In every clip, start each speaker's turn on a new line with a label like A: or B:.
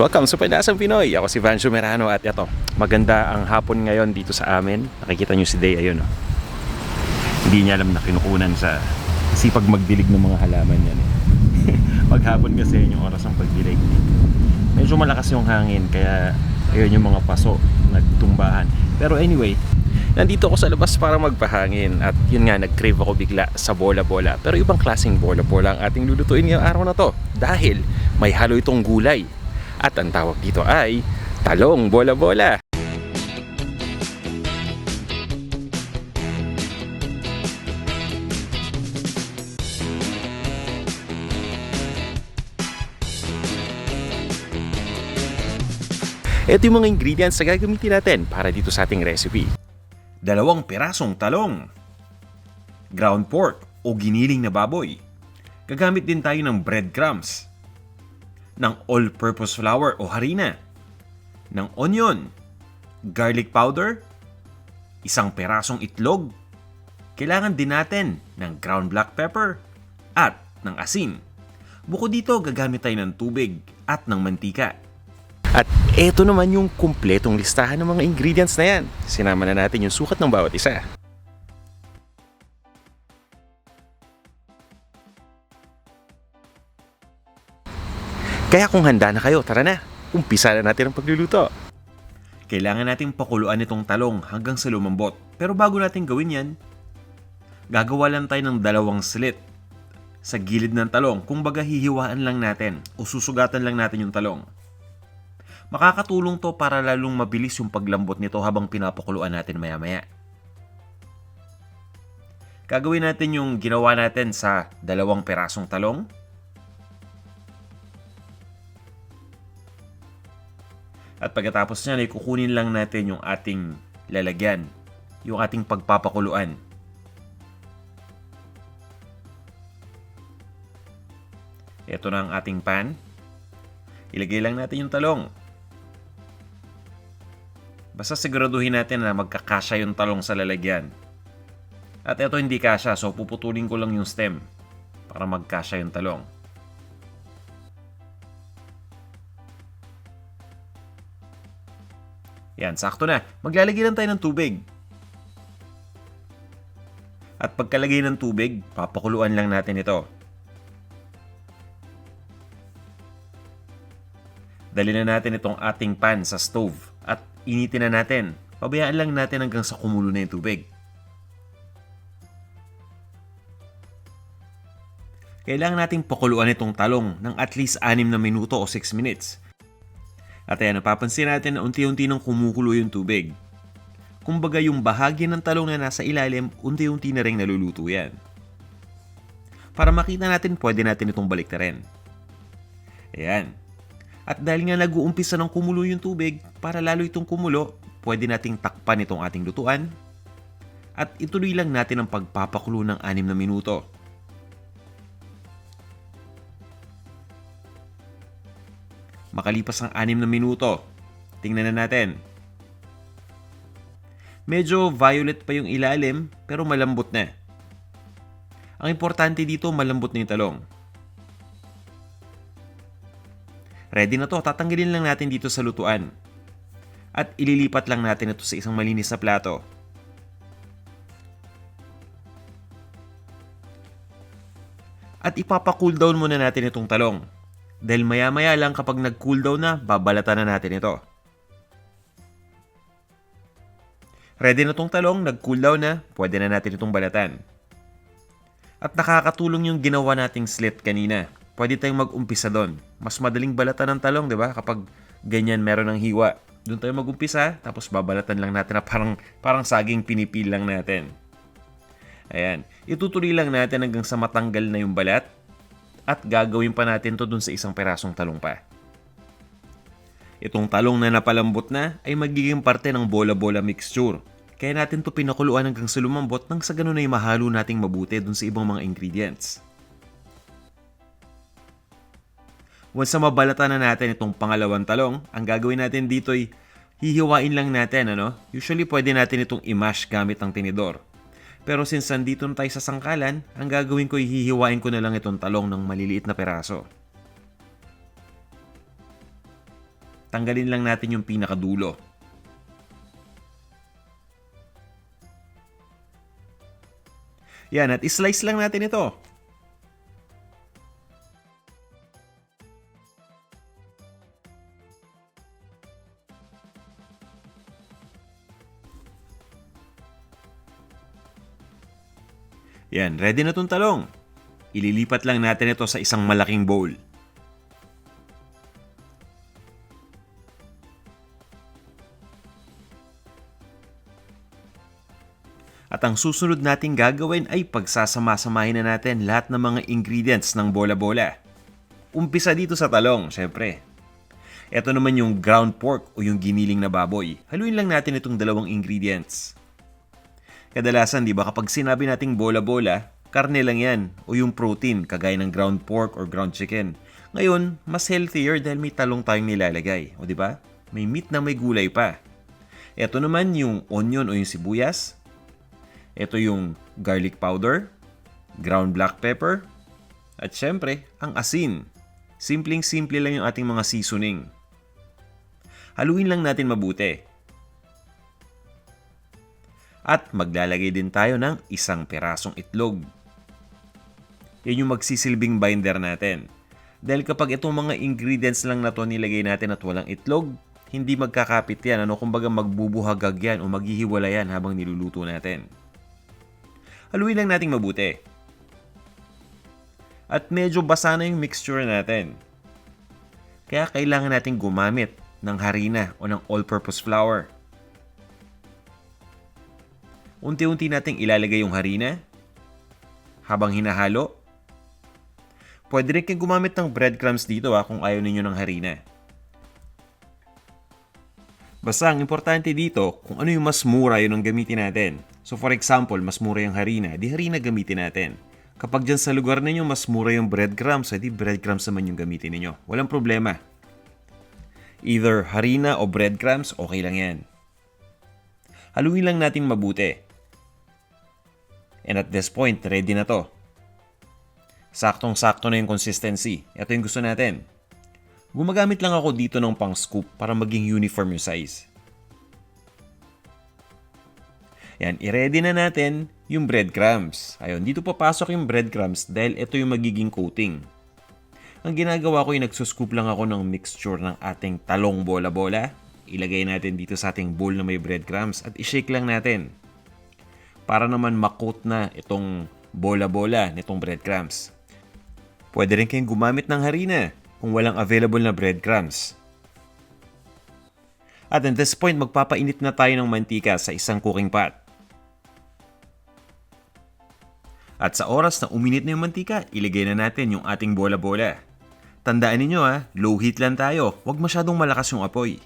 A: Welcome sa Panlasang Pinoy. Ako si Vanjo Merano at ito, maganda ang hapon ngayon dito sa amin. Nakikita nyo si Day, ayun oh. Hindi niya alam na kinukunan sa sipag magdilig ng mga halaman yan eh. Maghapon kasi yung oras ng pagdilig. Medyo malakas yung hangin kaya ayun yung mga paso nagtumbahan. Pero anyway, nandito ako sa labas para magpahangin at yun nga, nag-crave ako bigla sa bola-bola. Pero ibang klaseng bola-bola ang ating lulutuin ngayong araw na to dahil may halo itong gulay. At ang tawag dito ay Talong Bola Bola. Ito yung mga ingredients na gagamitin natin para dito sa ating recipe. 2 pirasong talong, ground pork o giniling na baboy. Gagamit din tayo ng breadcrumbs, ng all-purpose flour o harina, ng onion, garlic powder, 1 pirasong itlog, kailangan din natin ng ground black pepper, at ng asin. Bukod dito, gagamit tayo ng tubig at ng mantika. At eto naman yung kumpletong listahan ng mga ingredients na yan. Sinama na natin yung sukat ng bawat isa. Kaya kung handa na kayo, tara na, umpisa na natin ang pagluluto. Kailangan nating pakuluan itong talong hanggang sa lumambot. Pero bago natin gawin yan, gagawa lang tayo ng 2 slit sa gilid ng talong. Kung baga hihiwaan lang natin o susugatan lang natin yung talong. Makakatulong to para lalong mabilis yung paglambot nito habang pinapakuluan natin maya-maya. Gagawin natin yung ginawa natin sa 2 pirasong talong. At pagkatapos niyan ay kukunin lang natin yung ating lalagyan, yung ating pagpapakuluan. Ito na ang ating pan. Ilagay lang natin yung talong. Basta siguraduhin natin na magkakasya yung talong sa lalagyan. At ito hindi kasya, so puputulin ko lang yung stem para magkasya yung talong. Yan, sakto na. Maglalagay lang tayo ng tubig. At pagkalagay ng tubig, papakuluan lang natin ito. Dali na natin itong ating pan sa stove at initin na natin. Pabayaan lang natin hanggang sa kumulo na yung tubig. Kailangan nating pakuluan itong talong ng at least 6 na minuto o 6 minutes. At ayan, napapansin natin na unti-unti nang kumukulo yung tubig. Kumbaga yung bahagi ng talong na nasa ilalim, unti-unti na rin naluluto yan. Para makita natin, pwede natin itong baliktarin. Ayan. At dahil nga nag-uumpisa ng kumulo yung tubig, para lalo itong kumulo, pwede nating takpan itong ating lutuan. At ituloy lang natin ang pagpapakulo ng 6 na minuto. Makalipas ang 6 na minuto, tingnan na natin. Medyo violet pa yung ilalim, pero malambot na. Ang importante dito, malambot na yung talong. Ready na to, tatanggalin lang natin dito sa lutuan. At ililipat lang natin ito sa isang malinis na plato. At ipapa-cool down muna natin itong talong. Dahil maya-maya lang kapag nag-cool down na, babalatan na natin ito. Ready na itong talong, nag-cool down na, pwede na natin itong balatan. At nakakatulong yung ginawa nating slit kanina. Pwede tayong mag-umpisa doon. Mas madaling balatan ng talong, di ba? Kapag ganyan meron ng hiwa. Doon tayo mag-umpisa, tapos babalatan lang natin na parang saging pinipil lang natin. Ayan. Itutuloy lang natin hanggang sa matanggal na yung balat. At gagawin pa natin to dun sa 1 pirasong talong pa. Itong talong na napalambot na ay magiging parte ng bola-bola mixture. Kaya natin to pinakuluan hanggang sa lumambot nang sa ganun ay mahalo nating mabuti dun sa ibang mga ingredients. Once na mabalatan na natin itong pangalawang talong, ang gagawin natin dito ay hihiwain lang natin. Usually pwede natin itong i-mash gamit ang tinidor. Pero since nandito na tayo sa sangkalan, ang gagawin ko ay hihiwain ko na lang itong talong ng maliliit na peraso. Tanggalin lang natin yung pinakadulo. Yan, at islice lang natin ito. Yan, ready na itong talong. Ililipat lang natin ito sa isang malaking bowl. At ang susunod nating gagawin ay pagsasama-samahin na natin lahat ng mga ingredients ng bola-bola. Umpisa dito sa talong, syempre. Ito naman yung ground pork o yung giniling na baboy. Haluin lang natin itong dalawang ingredients. Kadalasan, di ba, kapag sinabi nating bola-bola, karne lang yan o yung protein kagaya ng ground pork or ground chicken. Ngayon, mas healthier dahil may talong tayong nilalagay. O di ba? May meat na may gulay pa. Ito naman yung onion o yung sibuyas. Ito yung garlic powder, ground black pepper, at syempre, ang asin. Simpleng-simple lang yung ating mga seasoning. Haluin lang natin mabuti. At maglalagay din tayo ng isang perasong itlog. Yan yung magsisilbing binder natin. Dahil kapag itong mga ingredients lang na to nilagay natin at walang itlog, hindi magkakapit yan. Kumbaga magbubuhagag yan o maghihiwala yan habang niluluto natin. Haluin lang nating mabuti. At medyo basa na yung mixture natin. Kaya kailangan nating gumamit ng harina o ng all-purpose flour. Unti-unti nating ilalagay yung harina habang hinahalo. Pwede rin kayong gumamit ng breadcrumbs dito kung ayaw ninyo ng harina. Basta ang importante dito, kung ano yung mas mura yun ang gamitin natin. So for example, mas mura yung harina, di harina gamitin natin. Kapag dyan sa lugar ninyo mas mura yung breadcrumbs, di breadcrumbs naman yung gamitin ninyo. Walang problema. Either harina o breadcrumbs, okay lang yan. Haluin lang natin mabuti. And at this point, ready na to. Saktong-sakto na yung consistency. Ito yung gusto natin. Gumagamit lang ako dito ng pang scoop para maging uniform yung size. Yan, i-ready na natin yung breadcrumbs. Ayun, dito papasok yung breadcrumbs dahil ito yung magiging coating. Ang ginagawa ko yung nagsuscoop lang ako ng mixture ng ating talong bola-bola. Ilagay natin dito sa ating bowl na may breadcrumbs at i-shake lang natin. Para naman makoat na itong bola-bola nitong breadcrumbs. Pwede rin kayong gumamit ng harina kung walang available na breadcrumbs. At at this point, magpapainit na tayo ng mantika sa isang cooking pot. At sa oras na uminit na yung mantika, ilagay na natin yung ating bola-bola. Tandaan ninyo low heat lang tayo, huwag masyadong malakas yung apoy.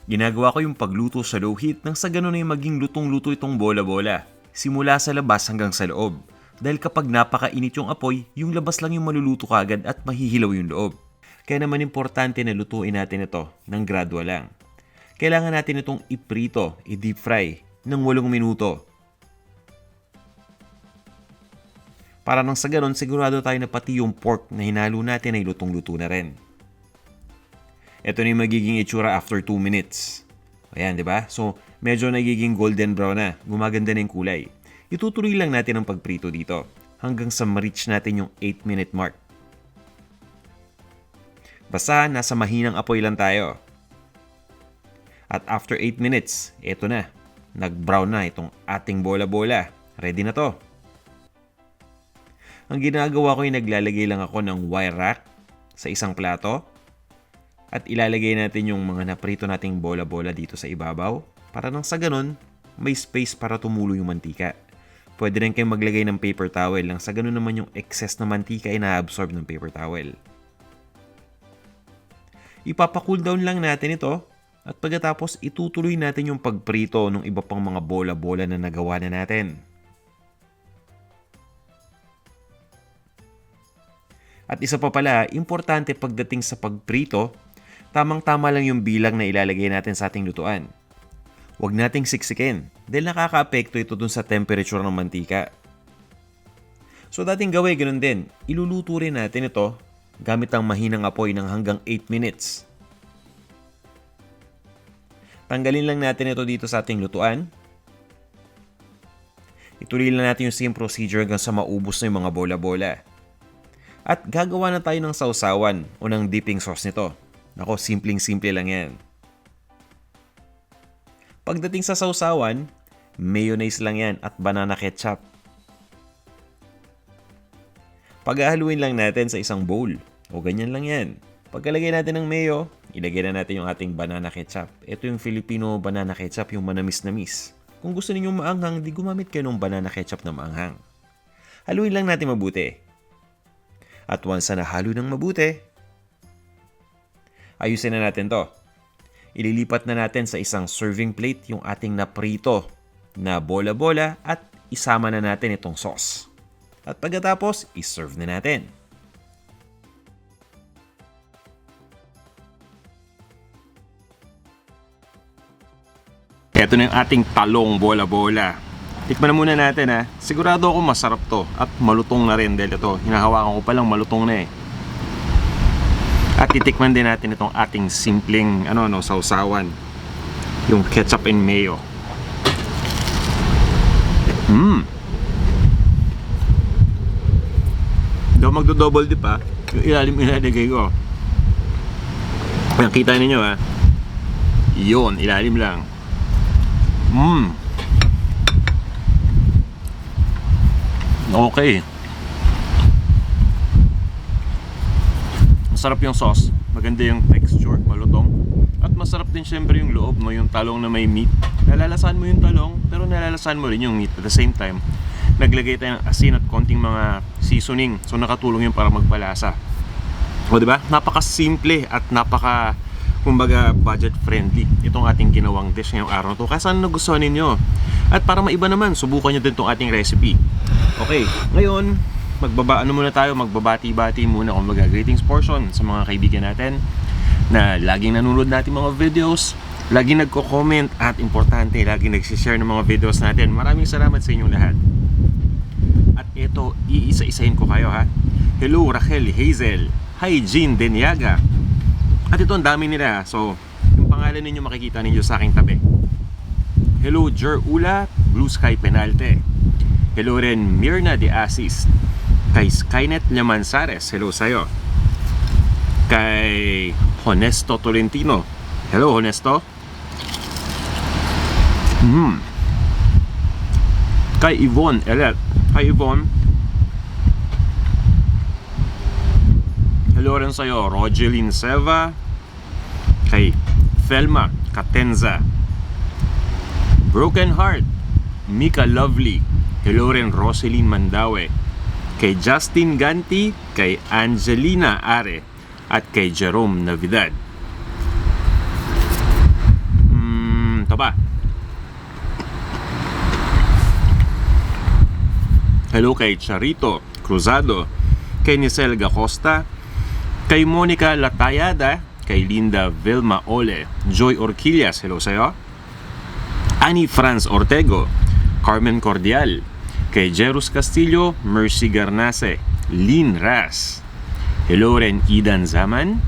A: Ginagawa ko yung pagluto sa low heat nang sa ganun ay maging lutong-luto itong bola-bola. Simula sa labas hanggang sa loob. Dahil kapag napakainit yung apoy, yung labas lang yung maluluto kagad at mahihilaw yung loob. Kaya naman importante na lutuin natin ito ng gradual lang. Kailangan natin itong iprito, i-deep fry ng 8 minuto. Para nang sa ganun, sigurado tayo na pati yung pork na hinalo natin ay lutong-luto na rin. Ito na yung magiging itsura after 2 minutes. Ayan, di ba? So, medyo nagiging golden brown na. Gumaganda na yung kulay. Itutuloy lang natin ang pagprito dito hanggang sa ma-reach natin yung 8-minute mark. Basta nasa mahinang apoy lang tayo. At after 8 minutes, eto na. Nag-brown na itong ating bola-bola. Ready na to. Ang ginagawa ko ay naglalagay lang ako ng wire rack sa isang plato. At ilalagay natin yung mga naprito nating bola-bola dito sa ibabaw. Para nang sa ganun, may space para tumulo yung mantika. Pwede rin kayong maglagay ng paper towel lang sa ganun naman yung excess na mantika ay na-absorb ng paper towel. Ipapa-cool down lang natin ito at pagkatapos itutuloy natin yung pagprito ng iba pang mga bola-bola na nagawa na natin. At isa pa pala, importante pagdating sa pagprito, tamang-tama lang yung bilang na ilalagay natin sa ating lutuan. Huwag nating siksikin dahil nakaka-apekto ito dun sa temperature ng mantika. So dating gawin ganun din, iluluto rin natin ito gamit ang mahinang apoy ng hanggang 8 minutes. Tanggalin lang natin ito dito sa ating lutuan. Ituloy lang natin yung same procedure hanggang sa maubos na yung mga bola-bola. At gagawa na tayo ng sausawan o ng dipping sauce nito. Nako, simpleng-simple lang yan. Pagdating sa sausawan, mayonnaise lang yan at banana ketchup. Paghahaluin lang natin sa isang bowl. O ganyan lang yan. Pagkalagay natin ng mayo, ilagay na natin yung ating banana ketchup. Ito yung Filipino banana ketchup, yung manamis-namis. Kung gusto ninyong maanghang, di gumamit kayo ng banana ketchup na maanghang. Haluin lang natin mabuti. At once na nahalo ng mabuti, ayusin na natin to. Ililipat na natin sa isang serving plate yung ating naprito na bola-bola at isama na natin itong sauce. At pagkatapos, iserve na natin. Ito na yung ating talong bola-bola. Tikman na muna natin ha. Sigurado ako masarap to at malutong na rin dahil ito. Hinahawakan ko pa lang malutong na eh. At titikman din natin itong ating simpleng sausawan. Yung ketchup and mayo. Daw magdo-double dip ha. Yung ilalim ilalagay ko. Ayan, kita ninyo ha. Yun, ilalim lang. Okay. Masarap yung sauce. Maganda yung texture, malutong. At masarap din syempre yung loob mo, yung talong na may meat. Nalalasan mo yung talong, pero nalalasan mo rin yung meat. At the same time, naglagay tayo ng asin at konting mga seasoning. So nakatulong yun para magpalasa. O diba? Napaka-simple at kumbaga budget friendly itong ating ginawang dish ngayong araw na to. Kaya sana nagustuhan ninyo. At para maiba naman, subukan nyo din itong ating recipe. Okay, ngayon magbabati-bati muna, kumbaga greetings portion sa mga kaibigan natin na laging nanonood natin mga videos, laging nagko-comment at importante, laging nagsishare ng mga videos natin. Maraming salamat sa inyong lahat. At ito, iisa-isahin ko kayo ha. Hello Rachel Hazel. Hi Jean Deniaga. At ito, ang dami nila. So, yung pangalan ninyo makikita ninyo sa aking tabi. Hello, Jer Ula, Blue Sky Penalte. Hello rin, Mirna de Asis. Kay Skynet Llamanzares, hello sa'yo. Kay Honesto Tolentino. Hello, Honesto. Kay Yvonne Elet. Hi, Yvonne. Hello rin sa'yo, Rogeline Seva. Kay Thelma Catenza. Broken Heart, Mika Lovely. Hello rin, Roseline Mandawe. Kay Justin Ganti, kay Angelina Are, at kay Jerome Navidad. Ito ba? Hello kay Charito Cruzado, kay Nicel Gacosta, kay Monica Latayada, kay Linda Vilma Ole, Joy Orquillas, hello sa'yo. Annie Franz Ortego, Carmen Cordial, kay Jerus Castillo, Mercy Garnase, Lynn Ras. Hello rin Idan Zaman,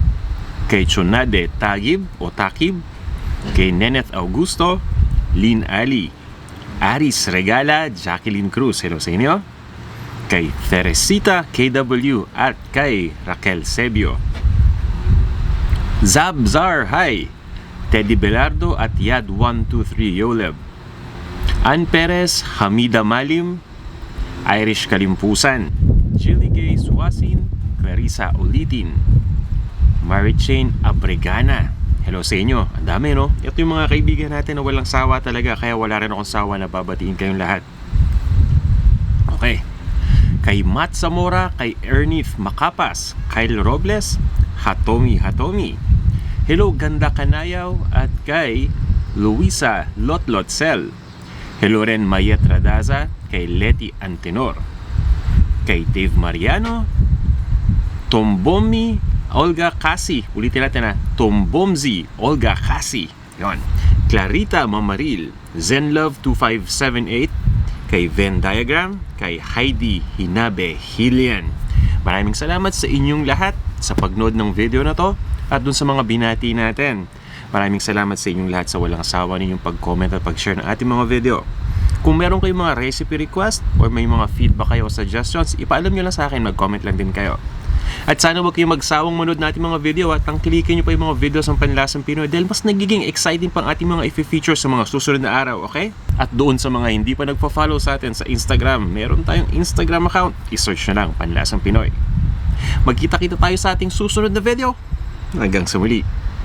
A: kay Chonade Tagib o Takib, kay Neneth Augusto, Lynn Ali, Aris Regala, Jacqueline Cruz, hello sa inyo. Kay Teresita KW at kay Raquel Sebio. Zabzar, hi. Teddy Belardo at Yad123 Yoleb. Ann Perez, Hamida Malim, Irish Kalimpusan, Jilly Gay Suasin, Clarissa Ulitin, Marichain Abregana. Hello sa inyo. Ang dami, no? Ito yung mga kaibigan natin na walang sawa talaga, kaya wala rin akong sawa na babatiin kayong lahat. Okay. Kay Matt Zamora, kay Ernith Macapas, Kyle Robles, Hatomi. Hello Ganda Kanayaw at kay Luisa Lotlotcel. Hello rin Mayet Radaza, kay Leti Antenor, kay Dave Mariano, Tombomi Olga Kasi. Ulitin natin na, Tombomzi Olga Kasi. Yon. Clarita Mamaril, Zenlove 2578, kay Venn Diagram, kay Heidi Hinabe Hilian. Maraming salamat sa inyong lahat sa pagnood ng video na to at dun sa mga binati natin. Maraming salamat sa inyong lahat sa walang sawa ninyong pag-comment at pag-share ng ating mga video. Kung meron kayong mga recipe request or may mga feedback kayo o suggestions, ipaalam nyo lang sa akin, mag-comment lang din kayo. At sana huwag kayong magsawang manood natin mga video at tangkilikin nyo pa yung mga videos ng Panlasang Pinoy dahil mas nagiging exciting pang ating mga i-feature sa mga susunod na araw, okay? At doon sa mga hindi pa nagpa-follow sa atin sa Instagram, meron tayong Instagram account, i-search na lang Panlasang Pinoy. Magkita-kita tayo sa ating susunod na video. Hanggang sa muli.